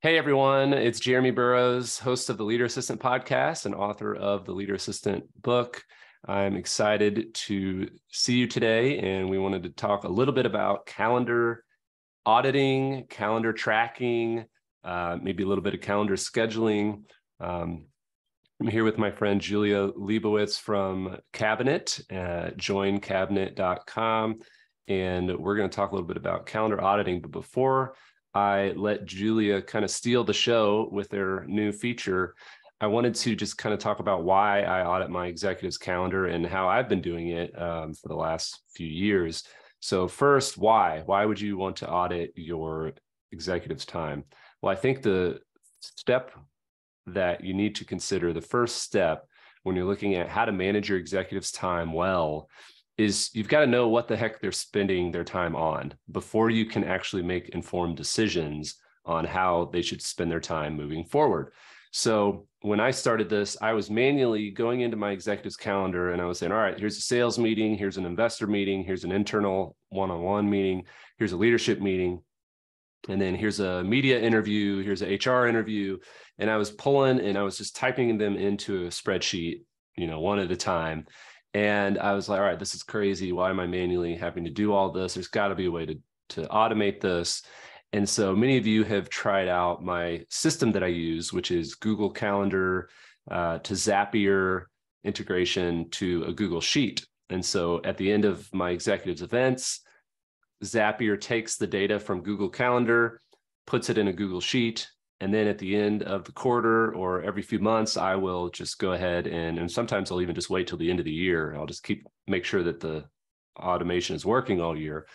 Hey everyone, it's Jeremy Burrows, host of the Leader Assistant podcast and author of the Leader Assistant book. I'm excited to see you today, and we wanted to talk a little bit about calendar auditing, calendar tracking, maybe a little bit of calendar scheduling. I'm here with my friend Julia Leibowitz from Cabinet, joincabinet.com, and we're going to talk a little bit about calendar auditing. But before I let Julia kind of steal the show with their new feature, I wanted to just kind of talk about why I audit my executive's calendar and how I've been doing it for the last few years. So first, why? Why would you want to audit your executive's time? Well, I think the step that you need to consider, the first step when you're looking at how to manage your executive's time well, is you've got to know what the heck they're spending their time on before you can actually make informed decisions on how they should spend their time moving forward. So when I started this, I was manually going into my executive's calendar and I was saying, all right, here's a sales meeting, here's an investor meeting, here's an internal one-on-one meeting, here's a leadership meeting, and then here's a media interview, here's an HR interview. And I was pulling and I was just typing them into a spreadsheet, one at a time. And I was like, all right, this is crazy. Why am I manually having to do all this? There's got to be a way to automate this. And so many of you have tried out my system that I use, which is Google Calendar to Zapier integration to a Google Sheet. And so at the end of my executive's events, Zapier takes the data from Google Calendar, puts it in a Google Sheet, and then at the end of the quarter or every few months, I will just go ahead and sometimes I'll even just wait till the end of the year. I'll just make sure that the automation is working all year.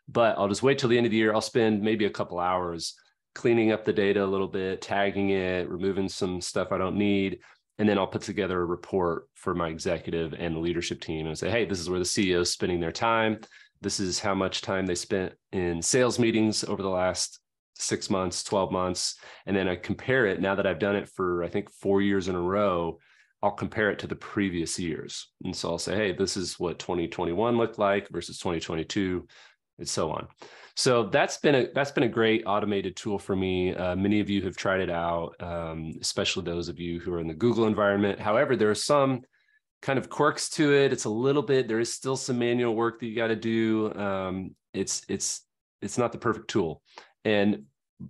But I'll just wait till the end of the year. I'll spend maybe a couple hours cleaning up the data a little bit, tagging it, removing some stuff I don't need. And then I'll put together a report for my executive and the leadership team and say, hey, this is where the CEO is spending their time. This is how much time they spent in sales meetings over the last 6 months, 12 months. And then I compare it. Now that I've done it for, I think, 4 years in a row, I'll compare it to the previous years. And so I'll say, hey, this is what 2021 looked like versus 2022, and so on. So that's been a great automated tool for me. Many of you have tried it out, especially those of you who are in the Google environment. However, there are some kind of quirks to it. There is still some manual work that you got to do. It's not the perfect tool. And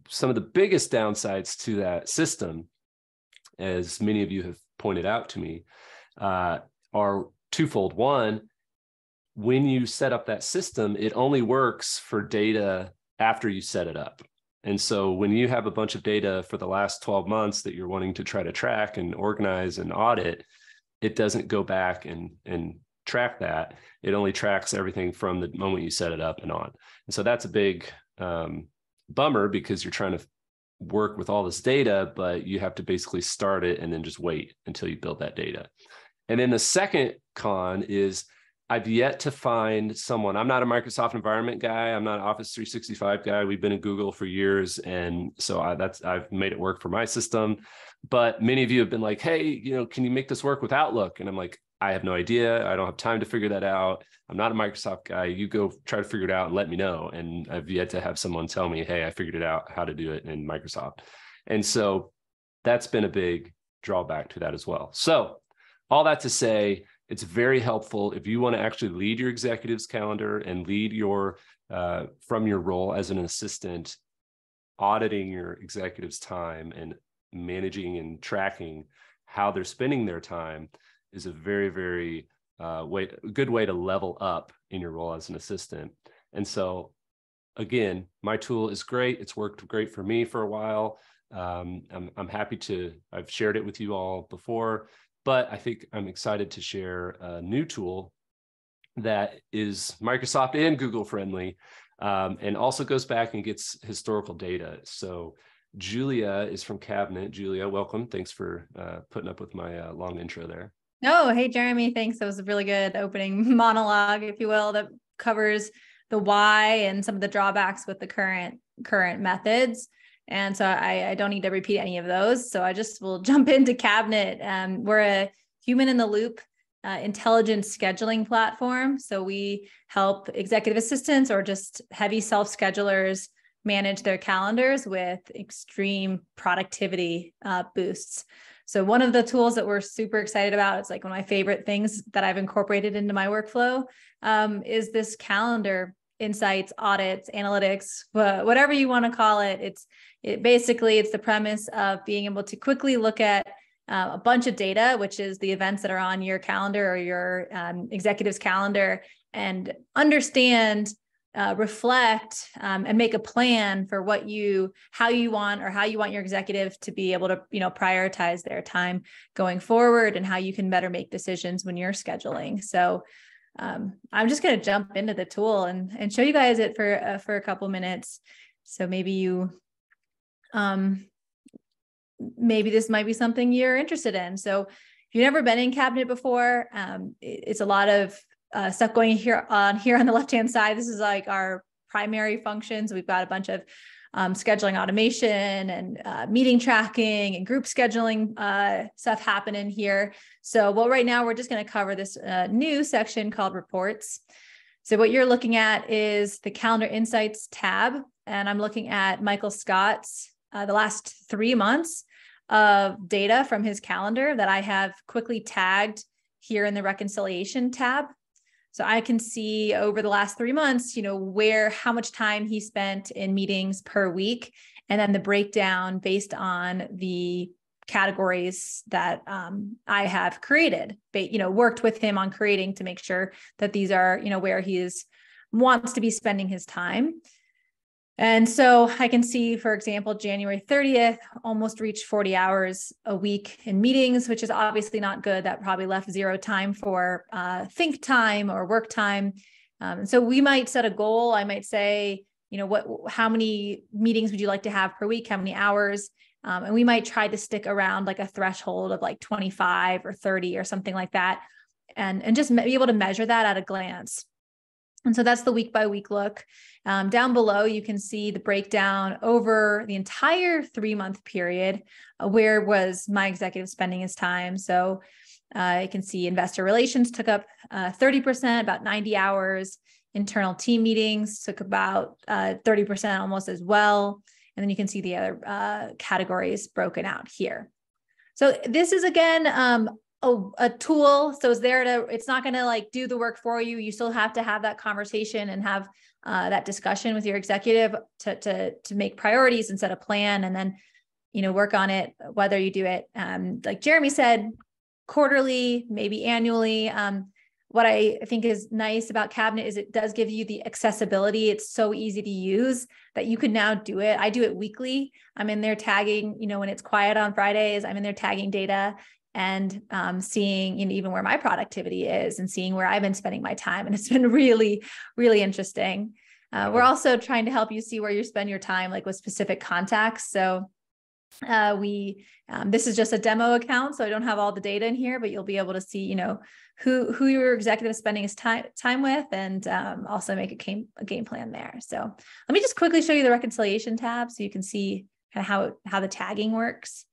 some of the biggest downsides to that system, as many of you have pointed out to me, are twofold. One, when you set up that system, it only works for data after you set it up. And so when you have a bunch of data for the last 12 months that you're wanting to try to track and organize and audit, it doesn't go back and track that. It only tracks everything from the moment you set it up and on. And so that's a big bummer because you're trying to work with all this data, but you have to basically start it and then just wait until you build that data. And then the second con is I've yet to find someone. I'm not a Microsoft environment guy. I'm not an Office 365 guy. We've been in Google for years. And so I've made it work for my system. But many of you have been like, hey, can you make this work with Outlook? And I'm like, I have no idea. I don't have time to figure that out. I'm not a Microsoft guy. You go try to figure it out and let me know. And I've yet to have someone tell me, hey, I figured it out how to do it in Microsoft. And so that's been a big drawback to that as well. So all that to say, it's very helpful if you want to actually lead your executive's calendar and lead from your role as an assistant, auditing your executive's time and managing and tracking how they're spending their time is a very, very good way to level up in your role as an assistant. And so, again, my tool is great. It's worked great for me for a while. I'm happy I've shared it with you all before, but I think I'm excited to share a new tool that is Microsoft and Google friendly, and also goes back and gets historical data. So Julia is from Cabinet. Julia, welcome. Thanks for putting up with my long intro there. Oh, hey, Jeremy. Thanks. That was a really good opening monologue, if you will, that covers the why and some of the drawbacks with the current methods. And so I don't need to repeat any of those. So I just will jump into Cabinet. We're a human in the loop intelligent scheduling platform. So we help executive assistants or just heavy self-schedulers manage their calendars with extreme productivity boosts. So one of the tools that we're super excited about, it's like one of my favorite things that I've incorporated into my workflow, is this calendar insights, audits, analytics, whatever you want to call it. Basically, it's the premise of being able to quickly look at a bunch of data, which is the events that are on your calendar or your executive's calendar, and understand, reflect, and make a plan for how you want your executive to be able to, prioritize their time going forward, and how you can better make decisions when you're scheduling. So I'm just going to jump into the tool and show you guys it for a couple minutes. So maybe maybe this might be something you're interested in. So if you've never been in Cabinet before, it's a lot of stuff going here on the left-hand side. This is like our primary functions. We've got a bunch of scheduling automation and meeting tracking and group scheduling stuff happening here. So right now we're just going to cover this new section called reports. So what you're looking at is the Calendar Insights tab, and I'm looking at Michael Scott's the last 3 months of data from his calendar that I have quickly tagged here in the reconciliation tab. So I can see over the last 3 months, how much time he spent in meetings per week, and then the breakdown based on the categories that I have created, worked with him on creating to make sure that these are, where he wants to be spending his time. And so I can see, for example, January 30th, almost reached 40 hours a week in meetings, which is obviously not good. That probably left 0 time for think time or work time. And so we might set a goal. I might say, how many meetings would you like to have per week? How many hours? And we might try to stick around like a threshold of like 25 or 30 or something like that. And just be able to measure that at a glance. And so that's the week by week look. Down below, you can see the breakdown over the entire 3-month period. Where was my executive spending his time? So you can see investor relations took up 30%, about 90 hours. Internal team meetings took about 30% almost as well. And then you can see the other categories broken out here. So this is, again, a tool. So it's not going to like do the work for you. You still have to have that conversation and have that discussion with your executive to make priorities and set a plan, and then, work on it, whether you do it, like Jeremy said, quarterly, maybe annually. What I think is nice about Cabinet is it does give you the accessibility. It's so easy to use that you can now do it. I do it weekly. I'm in there tagging, when it's quiet on Fridays, I'm in there tagging data and seeing even where my productivity is and seeing where I've been spending my time. And it's been really, really interesting. We're also trying to help you see where you spend your time, like with specific contacts. So this is just a demo account, so I don't have all the data in here, but you'll be able to see, who your executive is spending his time with, and also make a game plan there. So let me just quickly show you the reconciliation tab so you can see kind of how the tagging works.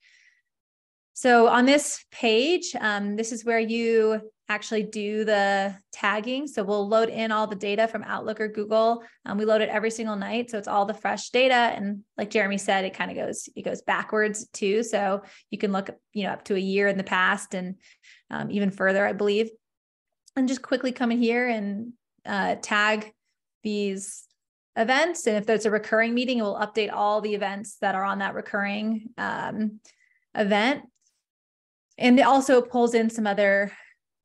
So on this page, this is where you actually do the tagging. So we'll load in all the data from Outlook or Google. We load it every single night. So it's all the fresh data. And like Jeremy said, it kind of goes backwards too. So you can look, up to a year in the past and even further, I believe. And just quickly come in here and tag these events. And if there's a recurring meeting, it will update all the events that are on that recurring event. And it also pulls in some other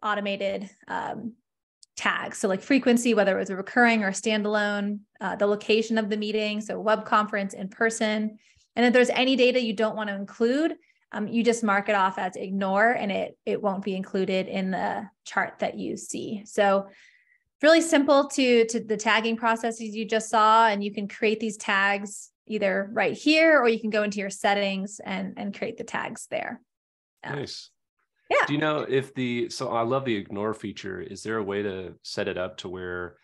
automated tags. So like frequency, whether it was a recurring or standalone, the location of the meeting, so web conference, in person. And if there's any data you don't want to include, you just mark it off as ignore, and it won't be included in the chart that you see. So really simple to the tagging processes you just saw, and you can create these tags either right here, or you can go into your settings and create the tags there. Nice. Yeah. Do you know if so I love the ignore feature. Is there a way to set it up to where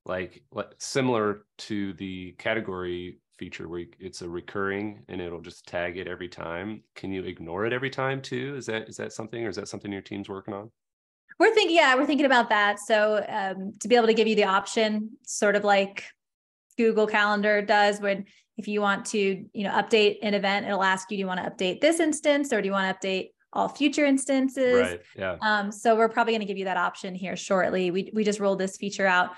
like similar to the category feature where it's a recurring and it'll just tag it every time? Can you ignore it every time too? Is that something, or is that something your team's working on? We're thinking about that. So to be able to give you the option, sort of like Google Calendar does, when if you want to, update an event, it'll ask you, do you want to update this instance or do you want to update all future instances? Right. Yeah. So we're probably going to give you that option here shortly. We just rolled this feature out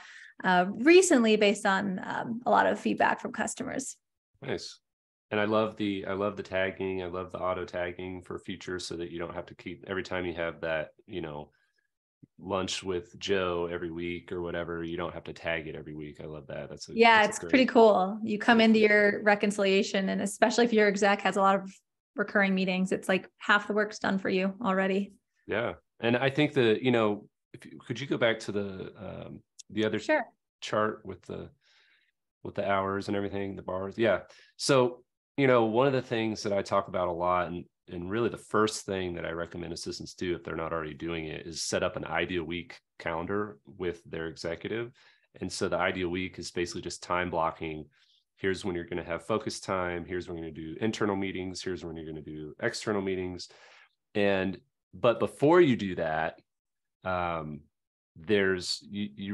recently based on a lot of feedback from customers. Nice. And I love the tagging. I love the auto tagging for features so that you don't have to keep every time you have that, lunch with Joe every week or whatever, you don't have to tag it every week. I love that. It's pretty cool. You come into your reconciliation, and especially if your exec has a lot of recurring meetings, it's like half the work's done for you already. Yeah. And I think could you go back to the other chart with the hours and everything, the bars? Yeah. So, one of the things that I talk about a lot, and really the first thing that I recommend assistants do if they're not already doing it, is set up an ideal week calendar with their executive. And so the ideal week is basically just time blocking. Here's when you're going to have focus time. Here's when you're going to do internal meetings. Here's when you're going to do external meetings. But before you do that, you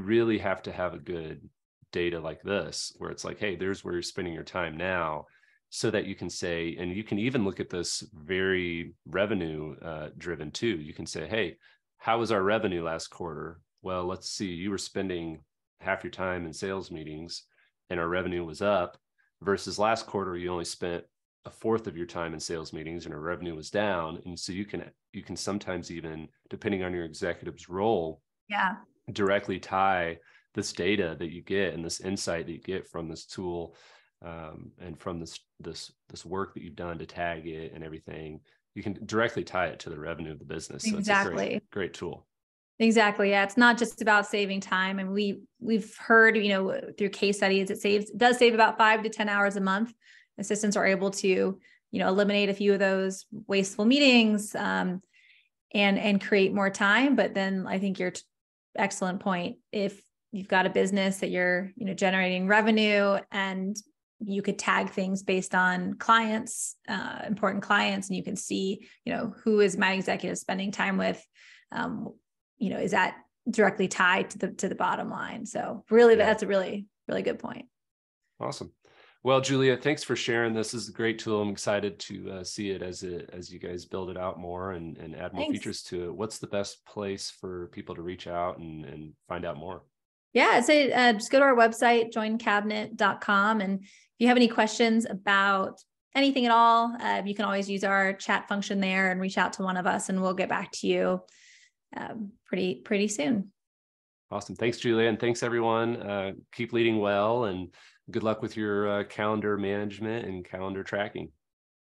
really have to have a good data like this, where it's like, hey, there's where you're spending your time now, so that you can say, and you can even look at this very revenue driven too. You can say, hey, how was our revenue last quarter? Well, let's see, you were spending half your time in sales meetings and our revenue was up, versus last quarter, you only spent a fourth of your time in sales meetings and our revenue was down. And so you can sometimes, even depending on your executive's role, directly tie this data that you get and this insight that you get from this tool, and from this work that you've done to tag it and everything, you can directly tie it to the revenue of the business. So exactly. It's a great tool. Exactly. Yeah. It's not just about saving time. And we've heard, through case studies, it does save about 5 to 10 hours a month. Assistants are able to, eliminate a few of those wasteful meetings, and create more time. But then I think your excellent point, if you've got a business that you're, generating revenue, and you could tag things based on clients, important clients, and you can see, who is my executive spending time with, is that directly tied to the bottom line? So really, that's a really, really good point. Awesome. Well, Julia, thanks for sharing this. This is a great tool. I'm excited to see it as you guys build it out more and add more features to it. What's the best place for people to reach out and find out more? Yeah, I'd say just go to our website, joincabinet.com. And if you have any questions about anything at all, you can always use our chat function there and reach out to one of us, and we'll get back to you pretty soon. Awesome. Thanks, Julia. And thanks, everyone. Keep leading well, and good luck with your calendar management and calendar tracking.